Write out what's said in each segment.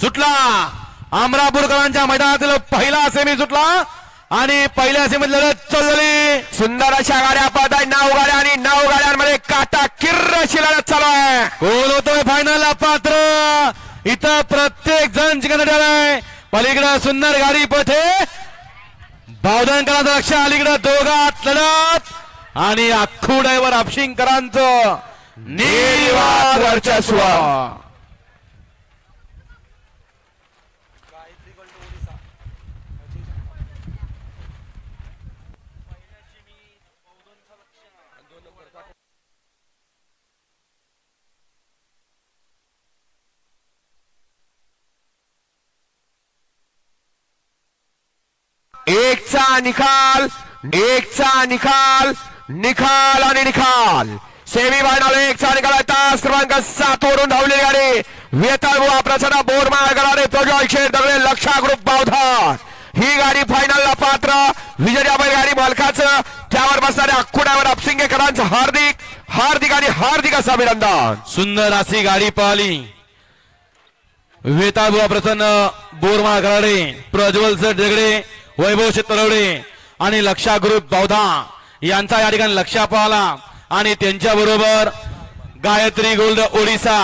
सुटला अमरापूरकरांच्या मैदानातील पहिला सेमी सुटला आणि पहिल्या सेमीत लढत चालली। सुंदर अशा गाड्या पळत आहेत, 9 गाड्या आणि 9 गाड्यांमध्ये काटा किर्र अशी लढत चालू आहे। कोण होतोय फायनलला पात्र इथं प्रत्येक जण जिंकण्यात आलाय। पलीकडे सुंदर गाडी पथे बावधनकरांचं लक्ष, अलीकडे दोघात लढत आणि अख्खू ड्रायव्हर आपशिंगकरांचं निर्वाद वर्चस्व। एकचा निकाल, एकचा निकाल, निकाल आणि निकाल। सेमी फायनल एकचा निकाल आहे। तास क्रमांक 7 वरून धावली गाडी वेताळबुवा प्रसन्न बोरमाळ गडारे प्रज्वल शेठ दगडे लक्षा ग्रुप बावधान। ही गाडी फायनलला पात्र विजय बैलगाडी मालकाचं त्यावर बसणाऱ्या अख्खुड्यावर आपसिंगेकरांचं हार्दिक हार्दिक आणि हार्दिक असं अभिनंदन। सुंदर अशी गाडी पळाली। वेताळबुवा प्रसन्न बोरमाळ गडारे प्रज्वल शेठ दगडे वैभव शेतरवडे आणि लक्षा ग्रुप बावधा यांचा या ठिकाणी लक्षा पाहला आणि त्यांच्या बरोबर गायत्री गोल्ड ओडिसा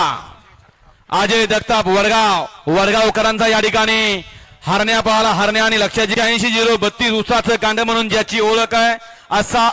अजय दत्ताप वडगावकरांचा या ठिकाणी हरण्या पाहला। हरण्या आणि लक्षाची 80-032 उसाचं कांड म्हणून ज्याची ओळख आहे असा